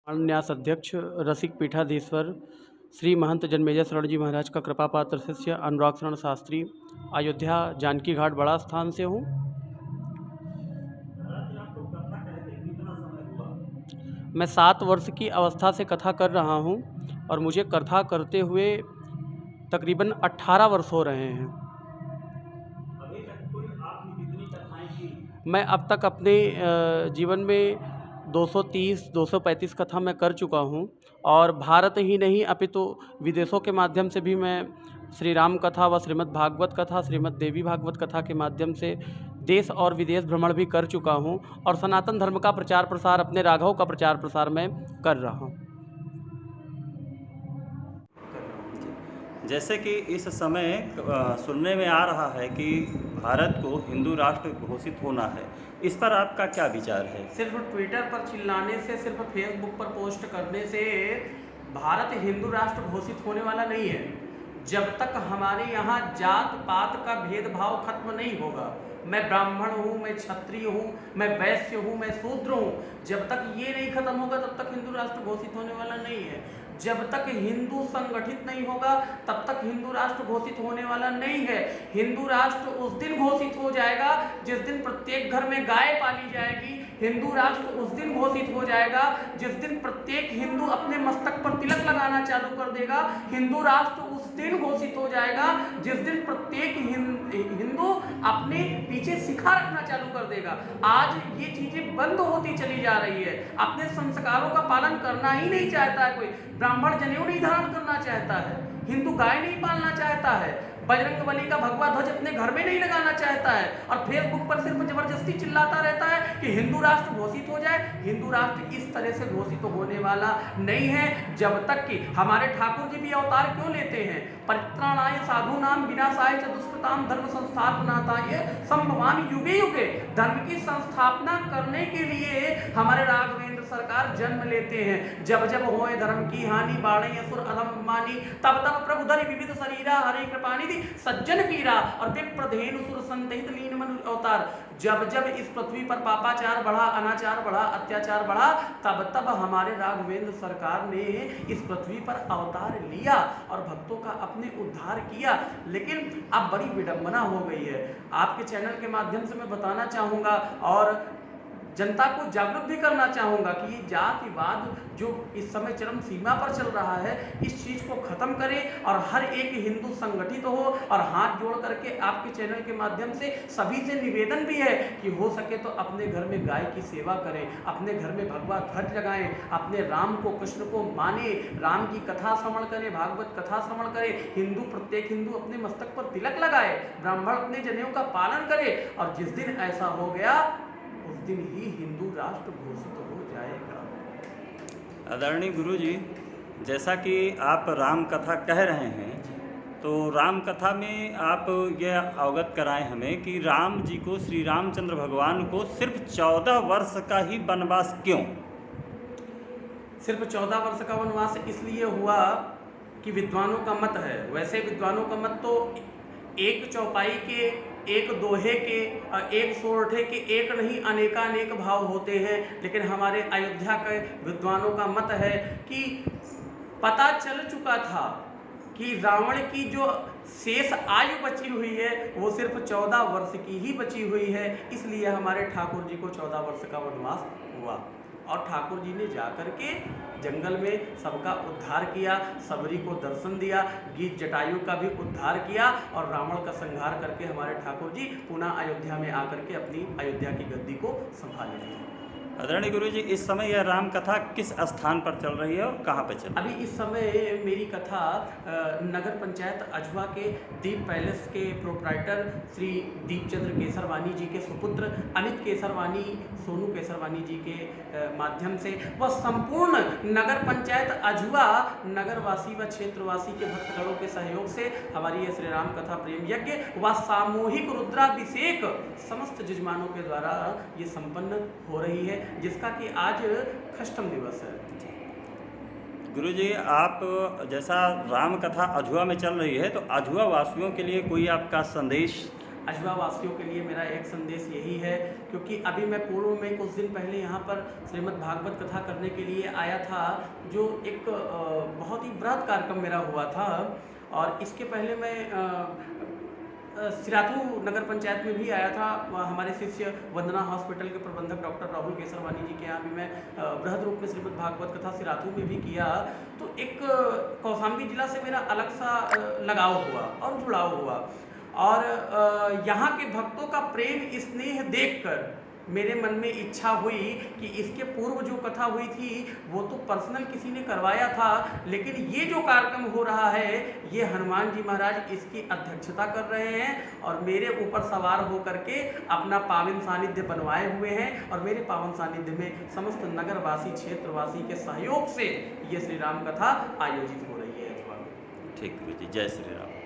न्यास अध्यक्ष रसिक पीठाधीश्वर श्री महंत जन्मेजय शरण जी महाराज का कृपा पात्र शिष्य अनुराग शरण शास्त्री अयोध्या जानकी घाट बड़ा स्थान से हूँ। मैं 7 वर्ष की अवस्था से कथा कर रहा हूँ और मुझे कथा करते हुए तकरीबन 18 वर्ष हो रहे हैं। मैं अब तक अपने जीवन में 230-235 कथा मैं कर चुका हूँ और भारत ही नहीं अपितु विदेशों के माध्यम से भी मैं श्री राम कथा व श्रीमद् भागवत कथा, श्रीमद् देवी भागवत कथा के माध्यम से देश और विदेश भ्रमण भी कर चुका हूँ और सनातन धर्म का प्रचार प्रसार, अपने राघव का प्रचार प्रसार मैं कर रहा हूँ। जैसे कि इस समय सुनने में आ रहा है कि भारत को हिंदू राष्ट्र घोषित होना है, इस पर आपका क्या विचार है? सिर्फ ट्विटर पर चिल्लाने से, सिर्फ फेसबुक पर पोस्ट करने से भारत हिंदू राष्ट्र घोषित होने वाला नहीं है। जब तक हमारे यहाँ जात पात का भेदभाव खत्म नहीं होगा, मैं ब्राह्मण हूँ, मैं क्षत्रिय हूँ, मैं वैश्य हूँ, मैं शूद्र हूँ, जब तक ये नहीं खत्म होगा तब तक हिंदू राष्ट्र घोषित होने वाला नहीं है। जब तक हिंदू संगठित नहीं होगा तब तक हिंदू राष्ट्र घोषित होने वाला नहीं है। हिंदू राष्ट्र उस दिन घोषित हो जाएगा जिस दिन प्रत्येक घर में गाय पाली जाएगी। हिंदू राष्ट्र उस दिन घोषित हो जाएगा जिस दिन प्रत्येक हिंदू अपने मस्तक पर तिलक लगाना चालू कर देगा। हिंदू राष्ट्र उस दिन घोषित हो जाएगा जिस दिन प्रत्येक हिंदू अपने पीछे शिखा रखना चालू कर देगा। आज ये चीजें बंद होती चली जा रही है। अपने संस्कारों का पालन करना ही नहीं चाहता है कोई। ब्राह्मण जनेऊ नहीं धारण करना चाहता है, हिंदू गाय नहीं पालना चाहता है, बजरंगबली का भगवा ध्वज अपने घर में नहीं लगाना चाहता है और फेसबुक पर सिर्फ जबरदस्ती चिल्लाता रहता है कि हिंदू राष्ट्र घोषित हो जाए। हिंदू राष्ट्र इस तरह से घोषित होने वाला नहीं है जब तक कि हमारे ठाकुर जी भी अवतार क्यों लेते हैं? परित्राणाय साधूनाम विनाशाय च दुष्कृताम धर्म संस्थापनाय संभवामि युगे युगे। धर्म की संस्थापना करने के लिए हमारे राघवेंद्र सरकार जन्म लेते हैं। जब जब होए धर्म की हानि, बाढ़े असुर अधम मानी, तब तब प्रभु धरि विविध शरीरा, हरे कृपानिधि सज्जन पीरा और विप्रधेनु सुर संतहित लीन मन अवतार। जब जब इस पृथ्वी पर पापाचार बढ़ा, अनाचार बढ़ा, अत्याचार बढ़ा, तब तब हमारे राघवेंद्र सरकार ने इस पृथ्वी पर अवतार लिया और भक्तों का अपने उद्धार किया। लेकिन अब बड़ी विडंबना हो गई है। आपके चैनल के माध्यम से मैं बताना चाहूँगा और जनता को जागरूक भी करना चाहूँगा कि ये जातिवाद जो इस समय चरम सीमा पर चल रहा है, इस चीज़ को ख़त्म करें और हर एक हिंदू संगठित हो। और हाथ जोड़ करके आपके चैनल के माध्यम से सभी से निवेदन भी है कि हो सके तो अपने घर में गाय की सेवा करें, अपने घर में भगवा ध्वज लगाएं, अपने राम को, कृष्ण को माने, राम की कथा श्रवण करें, भागवत कथा श्रवण करें। हिंदू, प्रत्येक हिंदू अपने मस्तक पर तिलक लगाए, ब्राह्मण अपने जनेऊ का पालन करे और जिस दिन ऐसा हो गया उस दिन ही हिंदू राष्ट्र घोषित हो जाएगा। आदरणीय गुरु जी, जैसा कि आप राम कथा कह रहे हैं, तो राम कथा में आप यह अवगत कराएं हमें कि राम जी को, श्री रामचंद्र भगवान को सिर्फ 14 वर्ष का ही वनवास क्यों? सिर्फ 14 वर्ष का वनवास इसलिए हुआ कि विद्वानों का मत है। वैसे विद्वानों का मत तो एक चौपाई के, एक दोहे के और एक सोरठे के एक नहीं अनेकानेक भाव होते हैं। लेकिन हमारे अयोध्या के विद्वानों का मत है कि पता चल चुका था कि रावण की जो शेष आयु बची हुई है वो सिर्फ 14 वर्ष की ही बची हुई है। इसलिए हमारे ठाकुर जी को 14 वर्ष का वनवास हुआ और ठाकुर जी ने जाकर के जंगल में सबका उद्धार किया, सबरी को दर्शन दिया, गीत जटायु का भी उद्धार किया और रावण का संहार करके हमारे ठाकुर जी पुनः अयोध्या में आकर के अपनी अयोध्या की गद्दी को संभाले। आदरणीय गुरु जी, इस समय यह राम कथा किस स्थान पर चल रही है और कहाँ पर चल रही अभी इस समय मेरी कथा नगर पंचायत अजवा के दीप पैलेस के प्रोप्राइटर श्री दीपचंद्र केसरवानी जी के सुपुत्र अमित केसरवानी, सोनू केसरवानी जी के माध्यम से व संपूर्ण नगर पंचायत अजवा नगरवासी व क्षेत्रवासी के भक्तगणों के सहयोग से हमारी यह श्री राम कथा प्रेम यज्ञ व सामूहिक रुद्राभिषेक समस्त जजमानों के द्वारा ये संपन्न हो रही है, जिसका कि आज खष्टम दिवस है। गुरुजी, आप जैसा राम कथा अजवा में चल रही है तो अजवा वासियों के लिए कोई आपका संदेश? अजवा वासियों के लिए मेरा एक संदेश यही है, क्योंकि अभी मैं पूर्व में कुछ दिन पहले यहाँ पर श्रीमद् भागवत कथा करने के लिए आया था, जो एक बहुत ही बृहद कार्यक्रम मेरा हुआ था। और इसके पहले मैं सिराथू नगर पंचायत में भी आया था। हमारे शिष्य वंदना हॉस्पिटल के प्रबंधक डॉक्टर राहुल केसरवानी जी के यहाँ भी मैं बृहद रूप में श्रीमद् भागवत कथा सिराथू में भी किया। तो एक कौशाम्बी जिला से मेरा अलग सा लगाव हुआ और जुड़ाव हुआ, और यहाँ के भक्तों का प्रेम स्नेह देखकर मेरे मन में इच्छा हुई कि इसके पूर्व जो कथा हुई थी वो तो पर्सनल किसी ने करवाया था, लेकिन ये जो कार्यक्रम हो रहा है ये हनुमान जी महाराज इसकी अध्यक्षता कर रहे हैं और मेरे ऊपर सवार होकर के अपना पावन सानिध्य बनवाए हुए हैं, और मेरे पावन सानिध्य में समस्त नगरवासी क्षेत्रवासी के सहयोग से ये श्री राम कथा आयोजित हो रही है। ठीक गुरु जी, जय श्री राम।